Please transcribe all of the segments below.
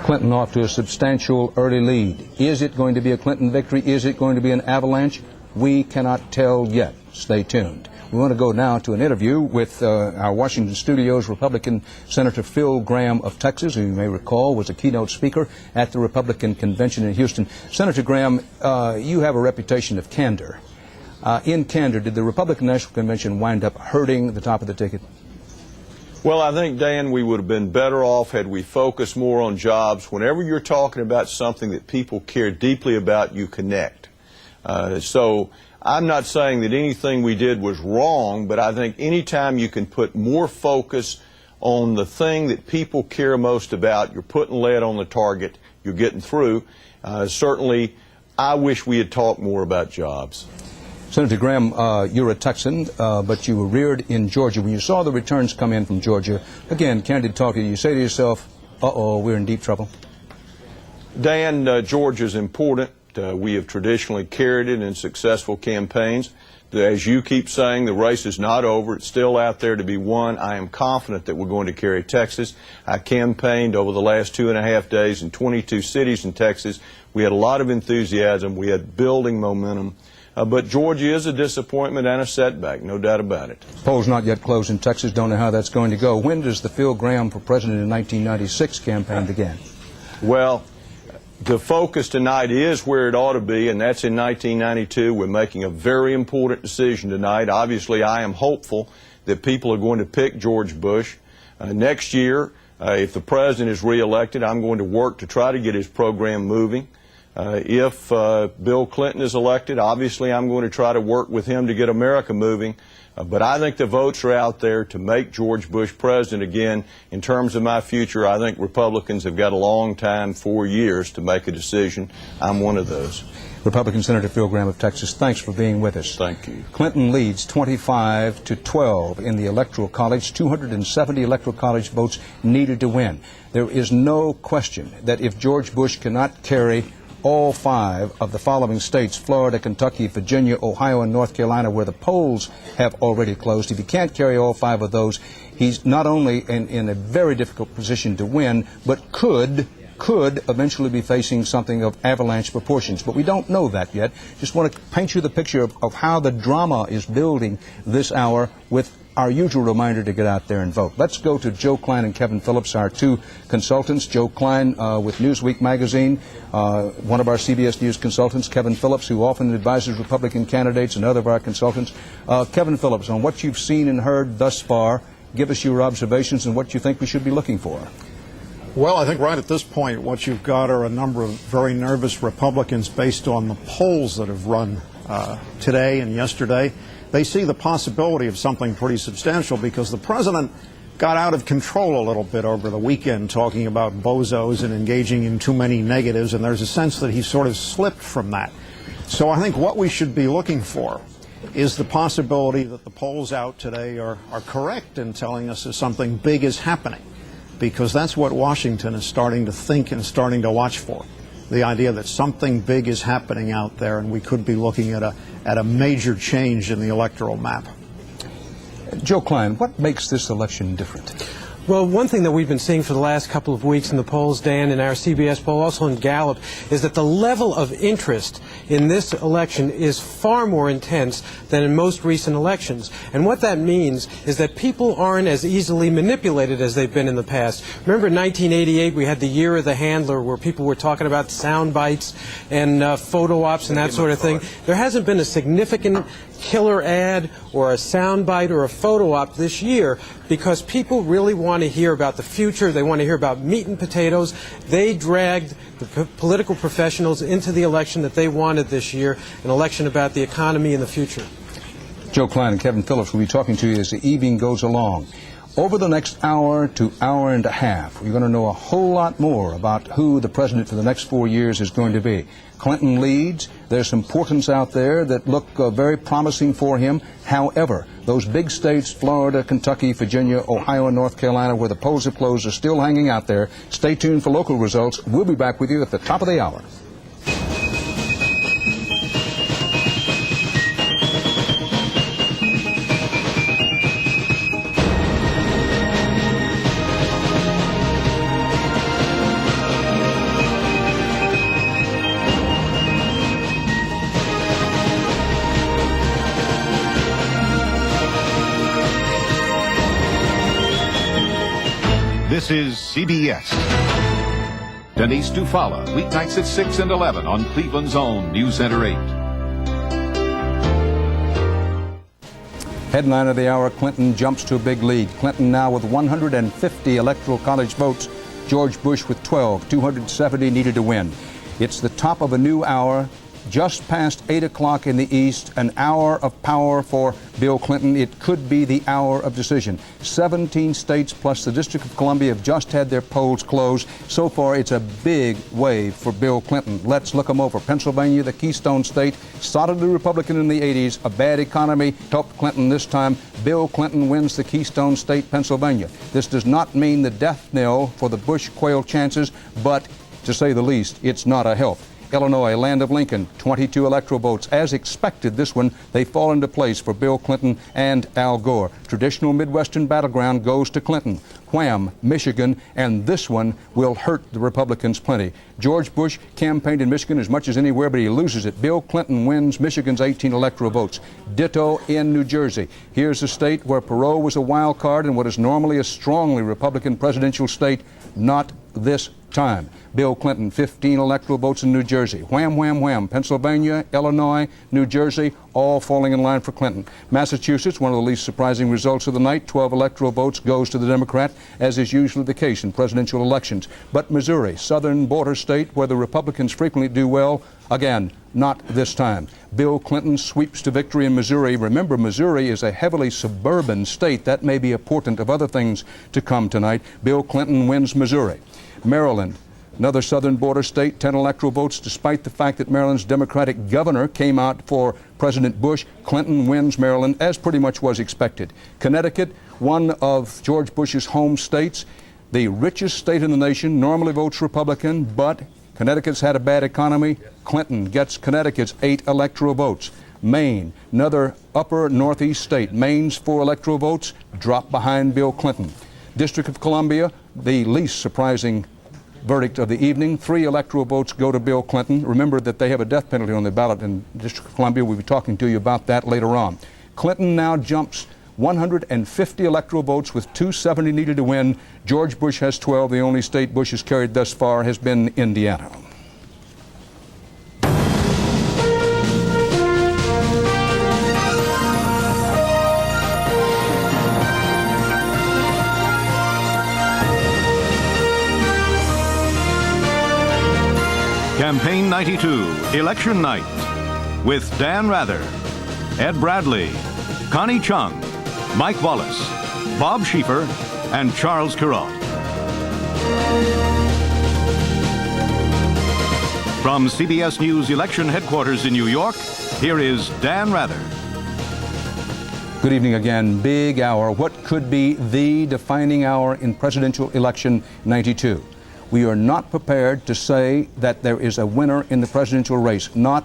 Clinton off to a substantial early lead. Is it going to be a Clinton victory? Is it going to be an avalanche? We cannot tell yet. Stay tuned. We want to go now to an interview with our Washington studios Republican Senator Phil Gramm of Texas, who you may recall was a keynote speaker at the Republican convention in Houston. Senator Gramm, you have a reputation of candor. In candor, did the Republican National Convention wind up hurting the top of the ticket? Well, I think, Dan, we would have been better off had we focused more on jobs. Whenever you're talking about something that people care deeply about, you connect. So I'm not saying that anything we did was wrong, but I think anytime you can put more focus on the thing that people care most about, you're putting lead on the target, you're getting through. Certainly, I wish we had talked more about jobs. Senator Gramm, you're a Texan, but you were reared in Georgia. When you saw the returns come in from Georgia, again, candid talking, you say to yourself, uh-oh, we're in deep trouble? Dan, Georgia's important. We have traditionally carried it in successful campaigns. As you keep saying, the race is not over. It's still out there to be won. I am confident that we're going to carry Texas. I campaigned over the last 2.5 days in 22 cities in Texas. We had a lot of enthusiasm. We had building momentum. But Georgia is a disappointment and a setback, no doubt about it. Polls not yet closed in Texas. Don't know how that's going to go. When does the Phil Gramm for President in 1996 campaign begin? Well, the focus tonight is where it ought to be, and that's in 1992. We're making a very important decision tonight. Obviously, I am hopeful that people are going to pick George Bush. Next year, if the president is reelected, I'm going to work to try to get his program moving. If Bill Clinton is elected, obviously I'm going to try to work with him to get America moving. But I think the votes are out there to make George Bush president again. In terms of my future, I think Republicans have got a long time, 4 years, to make a decision. I'm one of those. Republican Senator Phil Gramm of Texas, thanks for being with us. Thank you. Clinton leads 25-12 in the Electoral College. 270 Electoral College votes needed to win. There is no question that if George Bush cannot carry all 5 of the following states, Florida, Kentucky, Virginia, Ohio, and North Carolina, where the polls have already closed. If he can't carry all 5 of those, he's not only in a very difficult position to win, but could eventually be facing something of avalanche proportions. But we don't know that yet. Just want to paint you the picture of how the drama is building this hour with our usual reminder to get out there and vote. Let's go to Joe Klein and Kevin Phillips, our 2 consultants. Joe Klein with Newsweek magazine, one of our CBS News consultants, Kevin Phillips, who often advises Republican candidates, and other of our consultants. Kevin Phillips, on what you've seen and heard thus far, give us your observations and what you think we should be looking for. Well, I think right at this point what you've got are a number of very nervous Republicans based on the polls that have run today and yesterday. They see the possibility of something pretty substantial because the president got out of control a little bit over the weekend talking about bozos and engaging in too many negatives, and there's a sense that he sort of slipped from that. So I think what we should be looking for is the possibility that the polls out today are correct in telling us that something big is happening, because that's what Washington is starting to think and starting to watch for. The idea that something big is happening out there and we could be looking at a major change in the electoral map. Joe Klein, what makes this election different? Well, one thing that we've been seeing for the last couple of weeks in the polls, Dan, in our CBS poll, also in Gallup, is that the level of interest in this election is far more intense than in most recent elections. And what that means is that people aren't as easily manipulated as they've been in the past. Remember in 1988, we had the Year of the Handler, where people were talking about sound bites and photo ops and that sort of thing. There hasn't been a significant killer ad or a soundbite or a photo op this year because people really want to hear about the future. They want to hear about meat and potatoes. They dragged the political professionals into the election that they wanted this year, an election about the economy and the future. Joe Klein and Kevin Phillips will be talking to you as the evening goes along. Over the next hour to hour and a half, you're going to know a whole lot more about who the president for the next 4 years is going to be. Clinton leads. There's some portents out there that look very promising for him. However, those big states, Florida, Kentucky, Virginia, Ohio, and North Carolina, where the polls have closed, are still hanging out there. Stay tuned for local results. We'll be back with you at the top of the hour. This is CBS. Denise Dufala, weeknights at 6 and 11 on Cleveland's own News Center 8. Headline of the hour, Clinton jumps to a big lead. Clinton now with 150 electoral college votes. George Bush with 12, 270 needed to win. It's the top of a new hour, just past 8 o'clock in the East, an hour of power for Bill Clinton. It could be the hour of decision. 17 states plus the District of Columbia have just had their polls closed. So far, it's a big wave for Bill Clinton. Let's look them over. Pennsylvania, the Keystone State, solidly Republican in the 80s. A bad economy helped Clinton this time. Bill Clinton wins the Keystone State, Pennsylvania. This does not mean the death knell for the Bush-Quayle chances, but to say the least, it's not a help. Illinois, land of Lincoln, 22 electoral votes. As expected, this one, they fall into place for Bill Clinton and Al Gore. Traditional Midwestern battleground goes to Clinton. Wham, Michigan, and this one will hurt the Republicans plenty. George Bush campaigned in Michigan as much as anywhere, but he loses it. Bill Clinton wins Michigan's 18 electoral votes. Ditto in New Jersey. Here's a state where Perot was a wild card in what is normally a strongly Republican presidential state. Not this time. Bill Clinton, 15 electoral votes in New Jersey. Wham, wham, wham. Pennsylvania, Illinois, New Jersey, all falling in line for Clinton. Massachusetts, one of the least surprising results of the night, 12 electoral votes goes to the Democrat, as is usually the case in presidential elections. But Missouri, southern border state where the Republicans frequently do well, again, not this time. Bill Clinton sweeps to victory in Missouri. Remember, Missouri is a heavily suburban state. That may be a portent of other things to come tonight. Bill Clinton wins Missouri. Maryland, another southern border state, 10 electoral votes, despite the fact that Maryland's Democratic governor came out for President Bush. Clinton wins Maryland, as pretty much was expected. Connecticut, one of George Bush's home states, the richest state in the nation, normally votes Republican, but Connecticut's had a bad economy. Clinton gets Connecticut's 8 electoral votes. Maine, another upper northeast state, Maine's 4 electoral votes, drop behind Bill Clinton. District of Columbia, the least surprising verdict of the evening. 3 electoral votes go to Bill Clinton. Remember that they have a death penalty on the ballot in the District of Columbia. We'll be talking to you about that later on. Clinton now jumps 150 electoral votes with 270 needed to win. George Bush has 12. The only state Bush has carried thus far has been Indiana. Campaign 92, Election Night, with Dan Rather, Ed Bradley, Connie Chung, Mike Wallace, Bob Schieffer, and Charles Kuralt. From CBS News election headquarters in New York, here is Dan Rather. Good evening again. Big hour. What could be the defining hour in presidential election 92? We are not prepared to say that there is a winner in the presidential race. Not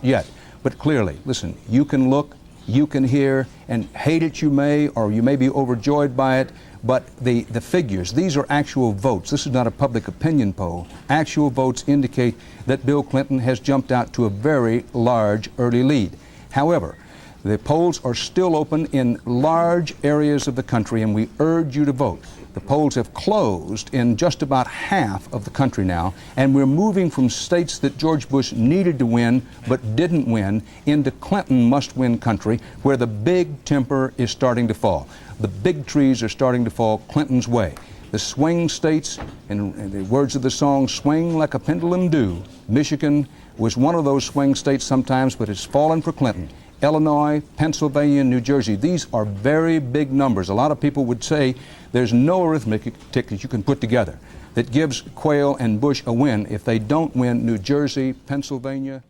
yet. But clearly, listen, you can look, you can hear, and hate it you may, or you may be overjoyed by it, but the figures, these are actual votes. This is not a public opinion poll. Actual votes indicate that Bill Clinton has jumped out to a very large early lead. However, the polls are still open in large areas of the country, and we urge you to vote. The polls have closed in just about half of the country now, and we're moving from states that George Bush needed to win but didn't win into Clinton must-win country, where the big temper is starting to fall. The big trees are starting to fall Clinton's way. The swing states, in the words of the song, swing like a pendulum do. Michigan was one of those swing states sometimes, but it's fallen for Clinton. Illinois, Pennsylvania, New Jersey, these are very big numbers. A lot of people would say there's no arithmetic that you can put together that gives Quayle and Bush a win if they don't win New Jersey, Pennsylvania,